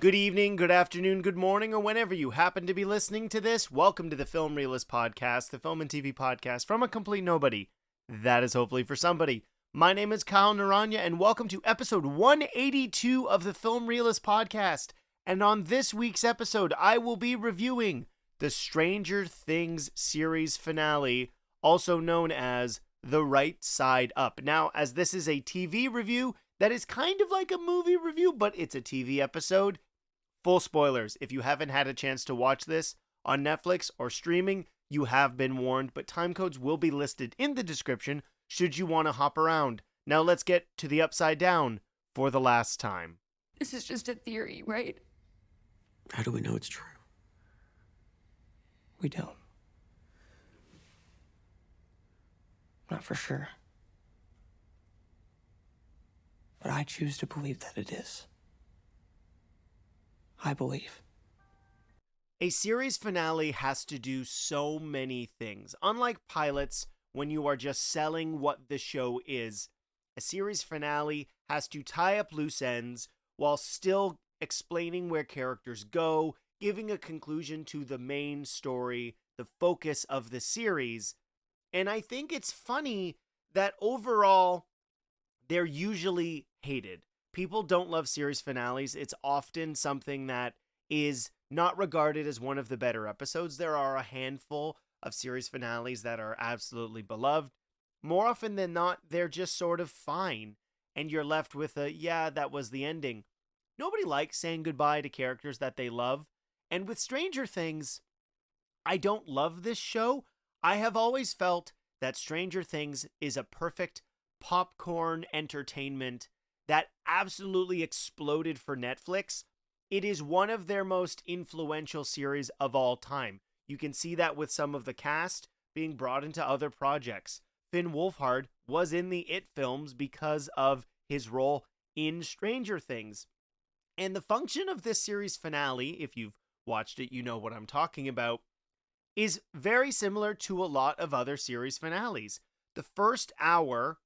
Good evening, good afternoon, good morning, or whenever you happen to be listening to this, welcome to the Film Realist Podcast, the film and TV podcast from a complete nobody. That is hopefully for somebody. My name is Kyle Naranya, and welcome to episode 182 of the Film Realist Podcast. And on this week's episode, I will be reviewing the Stranger Things series finale, also known as The Rightside Up. Now, as this is a TV review, that is kind of like a movie review, but it's a TV episode. Full spoilers, if you haven't had a chance to watch this on Netflix or streaming, you have been warned, but time codes will be listed in the description should you want to hop around. Now let's get to the upside down for the last time. This is just a theory, right? How do we know it's true? We don't. Not for sure. But I choose to believe that it is. I believe. A series finale has to do so many things. Unlike pilots, when you are just selling what the show is, a series finale has to tie up loose ends while still explaining where characters go, giving a conclusion to the main story, the focus of the series. And I think it's funny that overall, they're usually hated. People don't love series finales. It's often something that is not regarded as one of the better episodes. There are a handful of series finales that are absolutely beloved. More often than not, they're just sort of fine. And you're left with yeah, that was the ending. Nobody likes saying goodbye to characters that they love. And with Stranger Things, I don't love this show. I have always felt that Stranger Things is a perfect popcorn entertainment that absolutely exploded for Netflix. It is one of their most influential series of all time. You can see that with some of the cast being brought into other projects. Finn Wolfhard was in the It films because of his role in Stranger Things. And the function of this series finale, if you've watched it, you know what I'm talking about, is very similar to a lot of other series finales. The first hour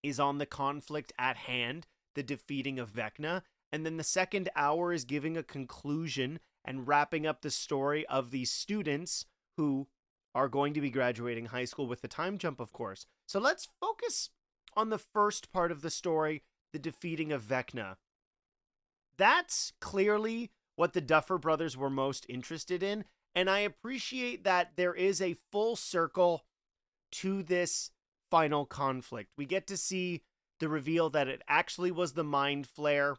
is on the conflict at hand, the defeating of Vecna, and then the second hour is giving a conclusion and wrapping up the story of these students who are going to be graduating high school with the time jump, of course. So let's focus on the first part of the story, the defeating of Vecna. That's clearly what the Duffer Brothers were most interested in, and I appreciate that there is a full circle to this final conflict. We get to see the reveal that it actually was the Mind Flare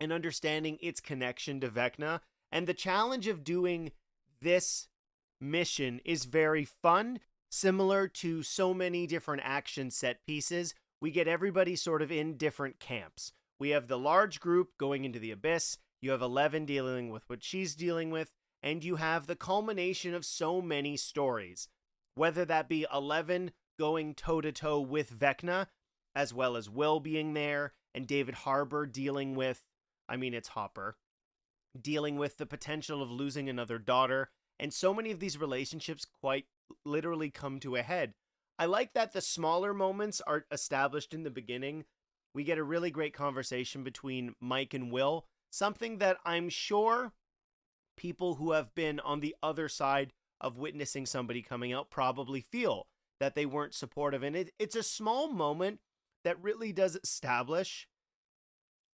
and understanding its connection to Vecna. And the challenge of doing this mission is very fun, similar to so many different action set pieces. We get everybody sort of in different camps. We have the large group going into the abyss. You have 11 dealing with what she's dealing with. And you have the culmination of so many stories. Whether that be 11 going toe-to-toe with Vecna, as well as Will being there, and David Harbour dealing with, it's Hopper, dealing with the potential of losing another daughter, and so many of these relationships quite literally come to a head. I like that the smaller moments are established in the beginning. We get a really great conversation between Mike and Will, something that I'm sure people who have been on the other side of witnessing somebody coming out probably feel that they weren't supportive. And it's a small moment that really does establish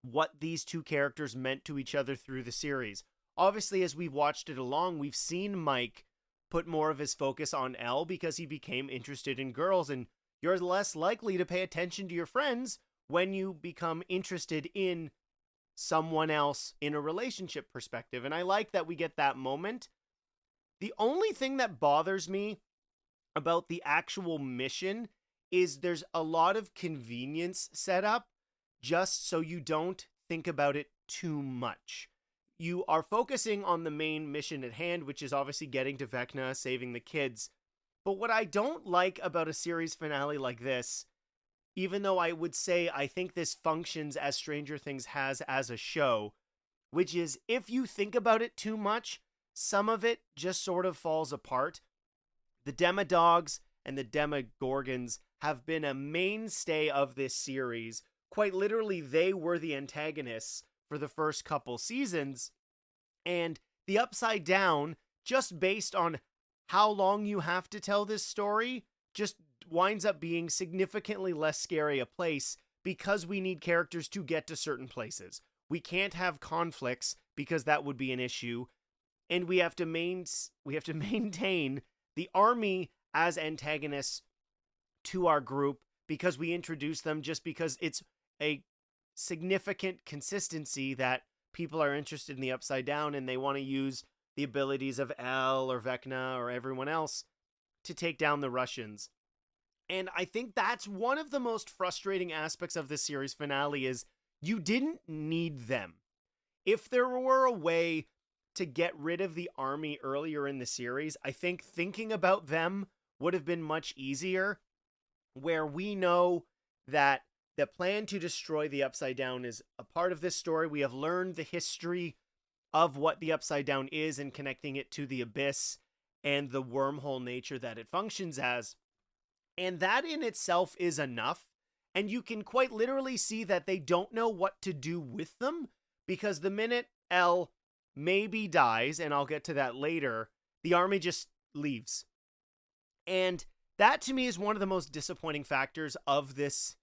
what these two characters meant to each other through the series. Obviously, as we've watched it along, we've seen Mike put more of his focus on Elle because he became interested in girls, and you're less likely to pay attention to your friends when you become interested in someone else in a relationship perspective. And I like that we get that moment. The only thing that bothers me about the actual mission is there's a lot of convenience set up just so you don't think about it too much. You are focusing on the main mission at hand, which is obviously getting to Vecna, saving the kids. But what I don't like about a series finale like this, even though I would say I think this functions as Stranger Things has as a show, which is if you think about it too much, some of it just sort of falls apart. The Demodogs and the Demogorgons have been a mainstay of this series. Quite literally, they were the antagonists for the first couple seasons. And the Upside Down, just based on how long you have to tell this story, just winds up being significantly less scary a place because we need characters to get to certain places. We can't have conflicts because that would be an issue, and we have to maintain the army as antagonists to our group because we introduce them just because it's a significant consistency that people are interested in the Upside Down and they want to use the abilities of El or Vecna or everyone else to take down the Russians. And I think that's one of the most frustrating aspects of this series finale is you didn't need them. If there were a way to get rid of the army earlier in the series, I think thinking about them would have been much easier, where we know that the plan to destroy the Upside Down is a part of this story. We have learned the history of what the Upside Down is and connecting it to the Abyss and the wormhole nature that it functions as. And that in itself is enough. And you can quite literally see that they don't know what to do with them, because the minute El maybe dies, and I'll get to that later, the army just leaves. And that to me is one of the most disappointing factors of this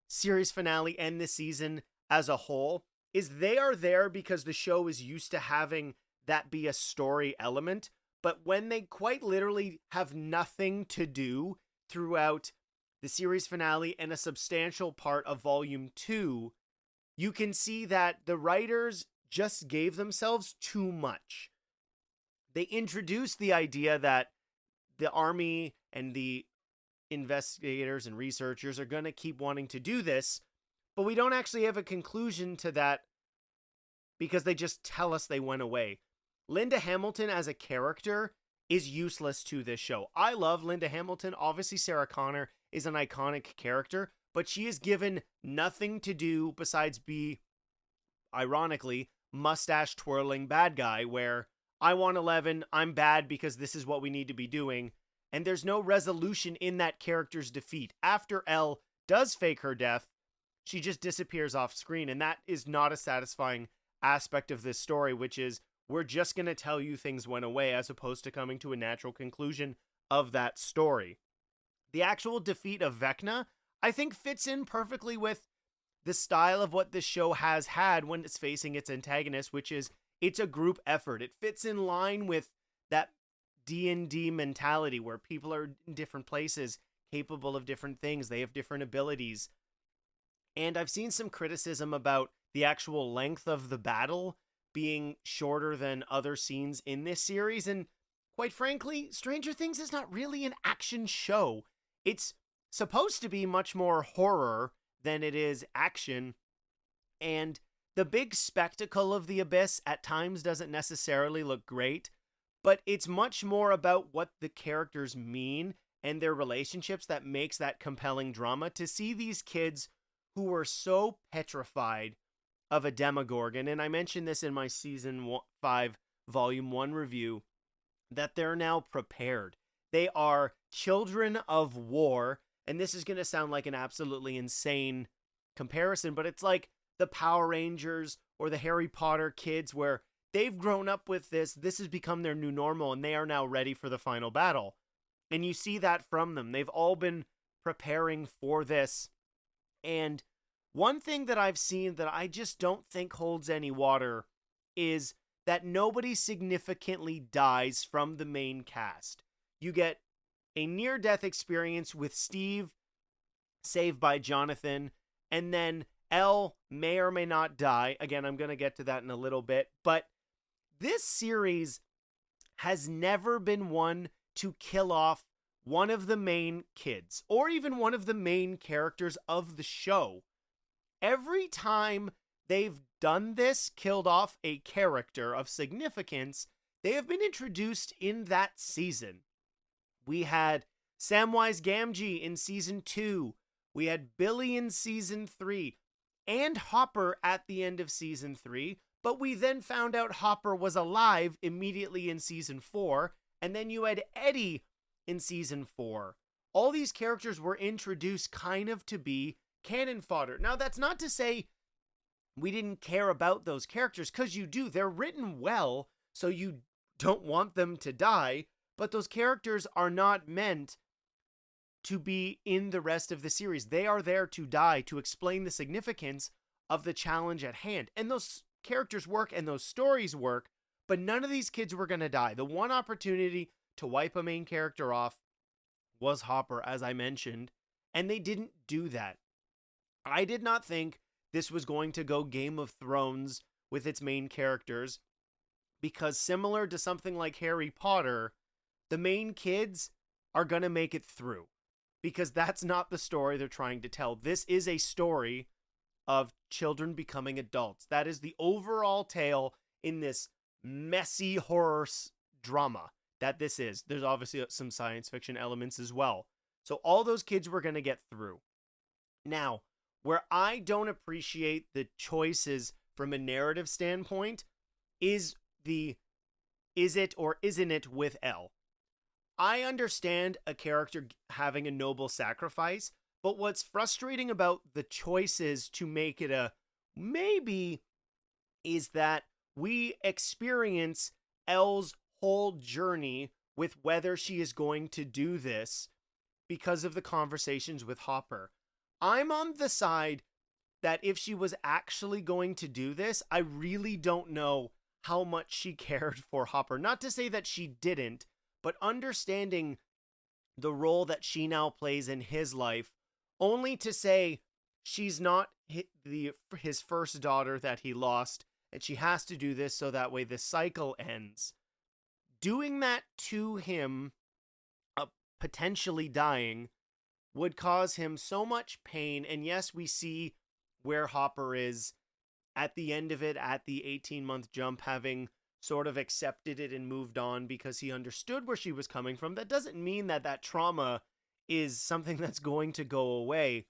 series finale and this season as a whole, is they are there because the show is used to having that be a story element, but when they quite literally have nothing to do throughout the series finale and a substantial part of volume 2, you can see that the writers just gave themselves too much. They introduced the idea that the army and the investigators and researchers are going to keep wanting to do this, but we don't actually have a conclusion to that because they just tell us they went away. Linda Hamilton as a character is useless to this show. I love Linda Hamilton. Obviously, Sarah Connor is an iconic character, but she is given nothing to do besides be, ironically, mustache twirling bad guy, where I want 11, I'm bad because this is what we need to be doing, and there's no resolution in that character's defeat. After Elle does fake her death, she just disappears off screen, and that is not a satisfying aspect of this story, which is we're just going to tell you things went away as opposed to coming to a natural conclusion of that story. The actual defeat of Vecna, I think, fits in perfectly with the style of what this show has had when it's facing its antagonist, which is it's a group effort. It fits in line with that D&D mentality where people are in different places, capable of different things. They have different abilities. And I've seen some criticism about the actual length of the battle being shorter than other scenes in this series. And quite frankly, Stranger Things is not really an action show. It's supposed to be much more horror than it is action. And the big spectacle of the Abyss at times doesn't necessarily look great, but it's much more about what the characters mean and their relationships that makes that compelling drama. To see these kids who were so petrified of a Demogorgon, and I mentioned this in my season 5 volume 1 review, that they're now prepared. They are children of war, and this is going to sound like an absolutely insane comparison, but it's like the Power Rangers or the Harry Potter kids, where they've grown up with this has become their new normal, and they are now ready for the final battle. And you see that from them. They've all been preparing for this. And one thing that I've seen that I just don't think holds any water is that nobody significantly dies from the main cast. You get a near-death experience with Steve, saved by Jonathan, and then Elle may or may not die. Again, I'm going to get to that in a little bit, but this series has never been one to kill off one of the main kids, or even one of the main characters of the show. Every time they've done this, killed off a character of significance, they have been introduced in that season. We had Samwise Gamgee in season 2. We had Billy in season 3. And Hopper at the end of season 3. But we then found out Hopper was alive immediately in season 4. And then you had Eddie in season 4. All these characters were introduced kind of to be cannon fodder. Now, that's not to say we didn't care about those characters, because you do. They're written well, so you don't want them to die, but those characters are not meant to be in the rest of the series. They are there to die, to explain the significance of the challenge at hand. And those characters work and those stories work, but none of these kids were going to die. The one opportunity to wipe a main character off was Hopper, as I mentioned, and they didn't do that. I did not think this was going to go Game of Thrones with its main characters, because similar to something like Harry Potter, the main kids are going to make it through, because that's not the story they're trying to tell. This is a story of children becoming adults. That is the overall tale in this messy horror drama that this is. There's obviously some science fiction elements as well. So all those kids were going to get through. Now, where I don't appreciate the choices from a narrative standpoint is it or isn't it with Elle. I understand a character having a noble sacrifice, but what's frustrating about the choices to make it a maybe is that we experience Elle's whole journey with whether she is going to do this because of the conversations with Hopper. I'm on the side that if she was actually going to do this, I really don't know how much she cared for Hopper. Not to say that she didn't, but understanding the role that she now plays in his life, only to say she's not his first daughter that he lost, and she has to do this so that way the cycle ends. Doing that to him, potentially dying, would cause him so much pain. And yes, we see where Hopper is at the end of it, at the 18-month jump, having sort of accepted it and moved on because he understood where she was coming from. That doesn't mean that that trauma is something that's going to go away.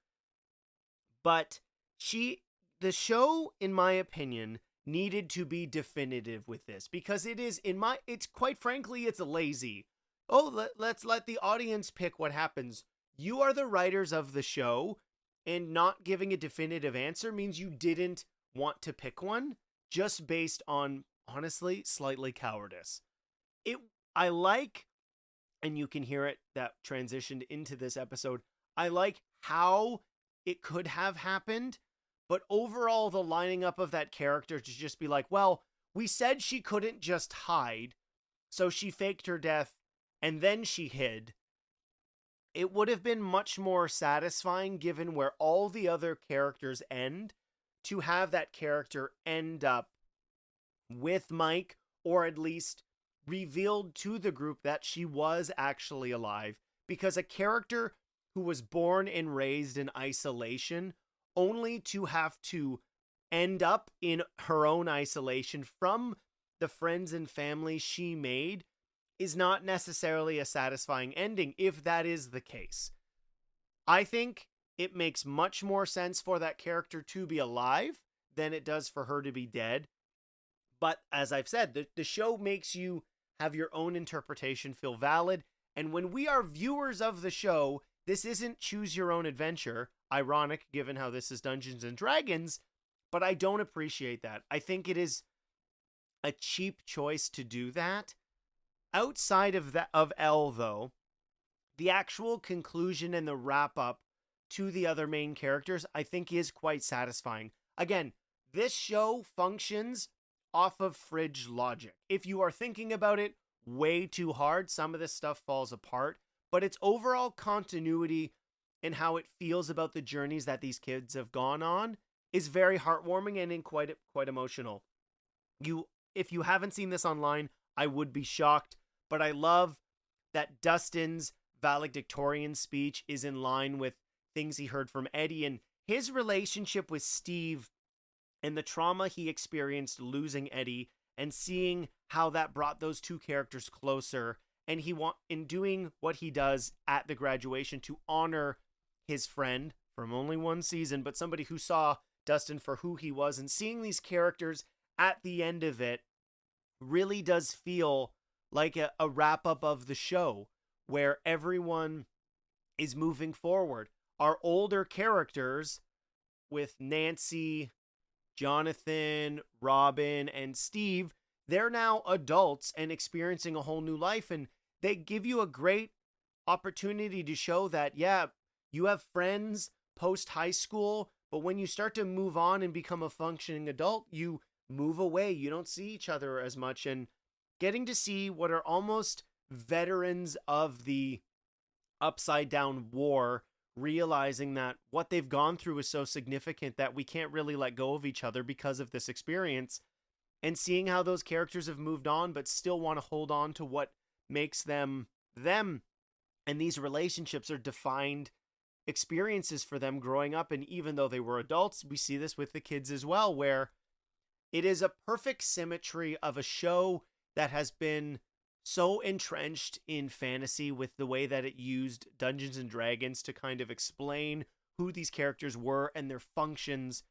But the show, in my opinion, needed to be definitive with this, because it's quite frankly, it's lazy. Oh, let's let the audience pick what happens. You are the writers of the show, and not giving a definitive answer means you didn't want to pick one, just based on, honestly, slightly cowardice. I like, and you can hear it that transitioned into this episode, I like how it could have happened, but overall the lining up of that character to just be like, well, we said she couldn't just hide, so she faked her death and then she hid. It would have been much more satisfying, given where all the other characters end, to have that character end up with Mike, or at least revealed to the group that she was actually alive. Because a character who was born and raised in isolation, only to have to end up in her own isolation from the friends and family she made, is not necessarily a satisfying ending, if that is the case. I think it makes much more sense for that character to be alive than it does for her to be dead. But as I've said, the show makes you have your own interpretation feel valid. And when we are viewers of the show, this isn't choose your own adventure. Ironic, given how this is Dungeons and Dragons, but I don't appreciate that. I think it is a cheap choice to do that. Outside of Elle, though, the actual conclusion and the wrap-up to the other main characters, I think, is quite satisfying. Again, this show functions off of fridge logic. If you are thinking about it way too hard, some of this stuff falls apart, but its overall continuity and how it feels about the journeys that these kids have gone on is very heartwarming and quite emotional. If you haven't seen this online, I would be shocked, but I love that Dustin's valedictorian speech is in line with things he heard from Eddie, and his relationship with Steve and the trauma he experienced losing Eddie, and seeing how that brought those two characters closer, and in doing what he does at the graduation to honor his friend from only one season, but somebody who saw Dustin for who he was, and seeing these characters at the end of it really does feel like a wrap-up of the show, where everyone is moving forward. Our older characters, with Nancy, Jonathan, Robin, and Steve, they're now adults and experiencing a whole new life. And they give you a great opportunity to show that, yeah, you have friends post high school, but when you start to move on and become a functioning adult, you move away. You don't see each other as much. And getting to see what are almost veterans of the Upside Down War realizing that what they've gone through is so significant that we can't really let go of each other because of this experience, and seeing how those characters have moved on but still want to hold on to what makes them them, and these relationships are defined experiences for them growing up. And even though they were adults, we see this with the kids as well, where it is a perfect symmetry of a show that has been so entrenched in fantasy with the way that it used Dungeons and Dragons to kind of explain who these characters were and their functions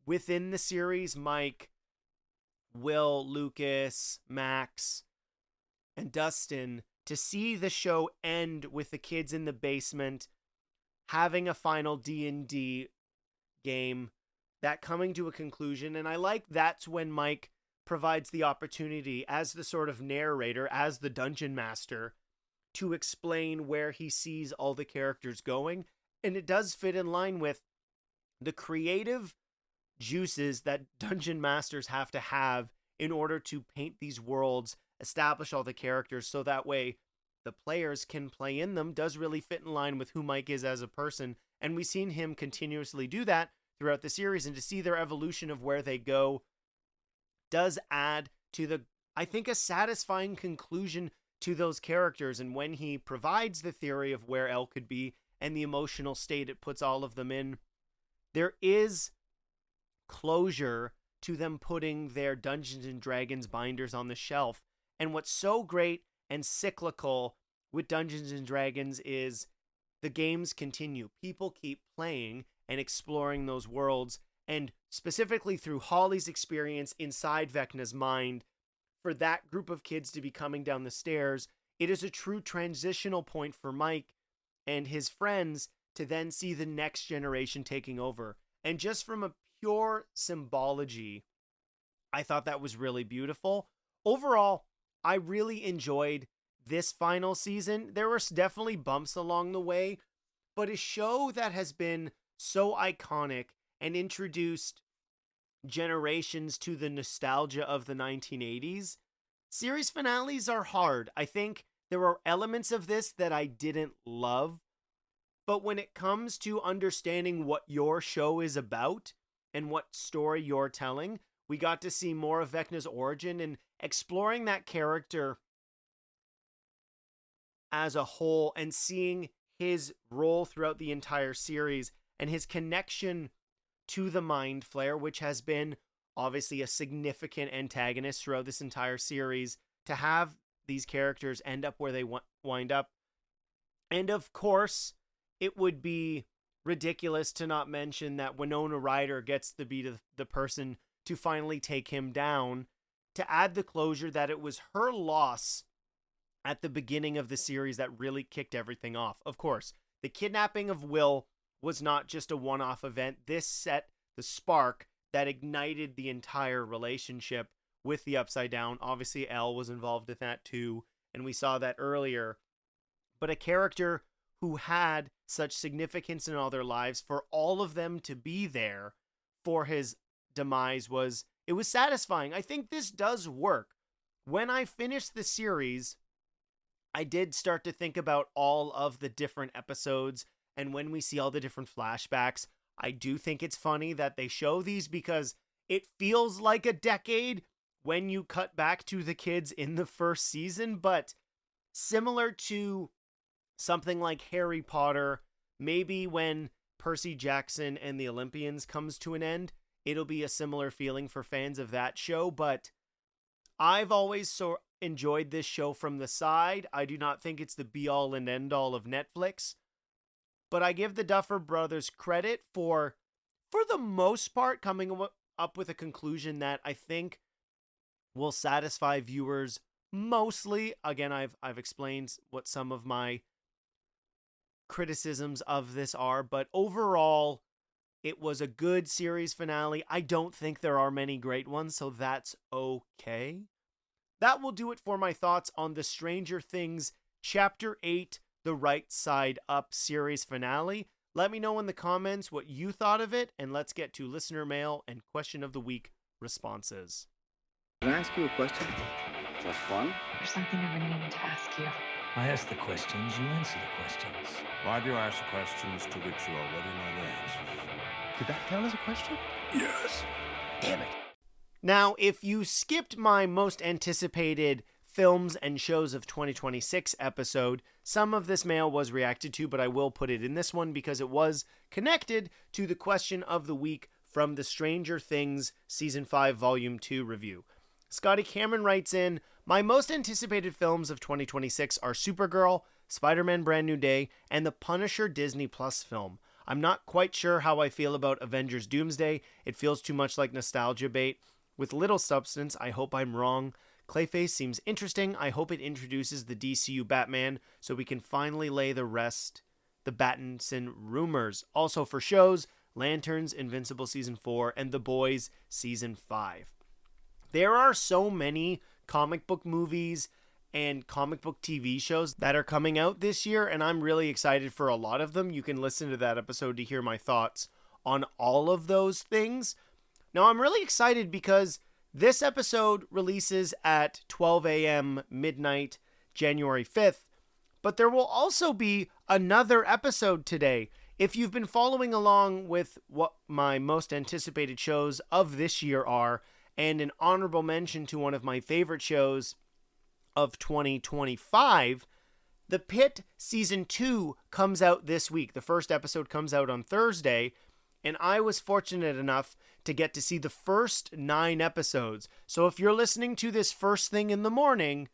within the series. Mike, Will, Lucas, Max, and Dustin, to see the show end with the kids in the basement having a final D&D game, that coming to a conclusion. And I like that's when Mike provides the opportunity as the sort of narrator, as the dungeon master, to explain where he sees all the characters going. And it does fit in line with the creative juices that dungeon masters have to have in order to paint these worlds, establish all the characters, so that way the players can play in them. Does really fit in line with who Mike is as a person. And we've seen him continuously do that throughout the series, and to see their evolution of where they go does add to the, I think, a satisfying conclusion to those characters. And when he provides the theory of where Elle could be and the emotional state it puts all of them in, there is closure to them putting their Dungeons and Dragons binders on the shelf. And what's so great and cyclical with Dungeons and Dragons is the games continue. People keep playing and exploring those worlds. And specifically through Holly's experience inside Vecna's mind, for that group of kids to be coming down the stairs, it is a true transitional point for Mike and his friends to then see the next generation taking over. And just from a pure symbology, I thought that was really beautiful. Overall, I really enjoyed this final season. There were definitely bumps along the way, but a show that has been so iconic and introduced generations to the nostalgia of the 1980s, series finales are hard. I think there are elements of this that I didn't love, but when it comes to understanding what your show is about and what story you're telling, we got to see more of Vecna's origin and exploring that character as a whole, and seeing his role throughout the entire series and his connection to the Mind Flayer, which has been obviously a significant antagonist throughout this entire series, to have these characters end up where they wind up. And of course, it would be ridiculous to not mention that Winona Ryder gets to be the person to finally take him down, to add the closure that it was her loss at the beginning of the series that really kicked everything off. Of course, the kidnapping of Will was not just a one-off event. This set the spark that ignited the entire relationship with the Upside Down. Obviously, Elle was involved in that too, and we saw that earlier. But a character who had such significance in all their lives, for all of them to be there for his demise, was satisfying. I think this does work. When I finished the series, I did start to think about all of the different episodes, and when we see all the different flashbacks, I do think it's funny that they show these, because it feels like a decade when you cut back to the kids in the first season. But similar to something like Harry Potter, maybe when Percy Jackson and the Olympians comes to an end, it'll be a similar feeling for fans of that show. But I've always enjoyed this show from the side. I do not think it's the be-all and end-all of Netflix, but I give the Duffer Brothers credit for the most part, coming up with a conclusion that I think will satisfy viewers mostly. Again, I've explained what some of my criticisms of this are, but overall, It was a good series finale. I don't think there are many great ones, so that's okay. That will do it for my thoughts on the Stranger Things Chapter 8, the Right Side Up series finale. Let me know in the comments what you thought of it, and let's get to listener mail and question of the week responses. Can I ask you a question? Just one? There's something I've been meaning to ask you. I ask the questions, you answer the questions. Why do you ask questions to which you already know the answers? Did that count as a question? Yes. Damn it. Now, if you skipped my most anticipated films and shows of 2026 episode, some of this mail was reacted to, but I will put it in this one because it was connected to the question of the week from the Stranger Things Season 5 Volume 2 review. Scotty Cameron writes in, my most anticipated films of 2026 are Supergirl, Spider-Man Brand New Day, and the Punisher Disney Plus film. I'm not quite sure how I feel about Avengers Doomsday. It feels too much like nostalgia bait. With little substance, I hope I'm wrong. Clayface seems interesting. I hope it introduces the DCU Batman so we can finally lay the rest, the Battinson rumors. Also for shows, Lanterns, Invincible Season 4, and The Boys Season 5. There are so many comic book movies and comic book TV shows that are coming out this year, and I'm really excited for a lot of them. You can listen to that episode to hear my thoughts on all of those things. Now, I'm really excited because this episode releases at 12 a.m. midnight, January 5th, but there will also be another episode today. If you've been following along with what my most anticipated shows of this year are, and an honorable mention to one of my favorite shows of 2025, The Pit Season 2 comes out this week. The first episode comes out on Thursday, and I was fortunate enough to get to see the first 9 episodes. So if you're listening to this first thing in the morning,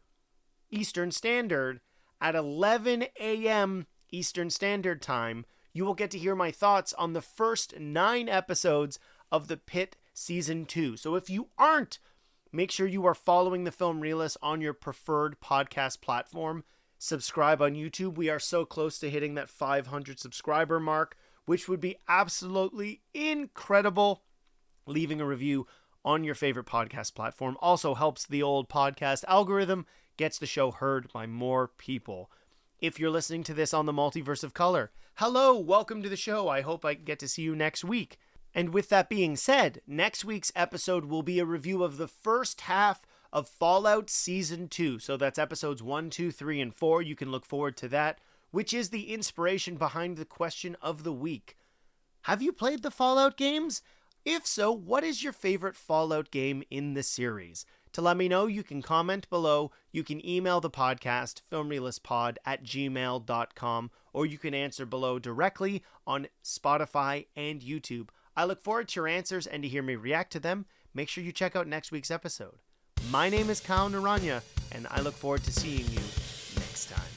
Eastern Standard, at 11 a.m. Eastern Standard Time, you will get to hear my thoughts on the first 9 episodes of The Pit Season 2. So if you aren't, make sure you are following The Film Realist on your preferred podcast platform. Subscribe on YouTube. We are so close to hitting that 500 subscriber mark, which would be absolutely incredible. Leaving a review on your favorite podcast platform also helps the old podcast algorithm, gets the show heard by more people. If you're listening to this on the Multiverse of Color, hello, welcome to the show. I hope I get to see you next week. And with that being said, next week's episode will be a review of the first half of Fallout Season 2. So that's episodes 1, 2, 3, and 4. You can look forward to that, which is the inspiration behind the question of the week. Have you played the Fallout games? If so, what is your favorite Fallout game in the series? To let me know, you can comment below, you can email the podcast, filmreelistspod@gmail.com, or you can answer below directly on Spotify and YouTube. I look forward to your answers and to hear me react to them. Make sure you check out next week's episode. My name is Kyle Naranya, and I look forward to seeing you next time.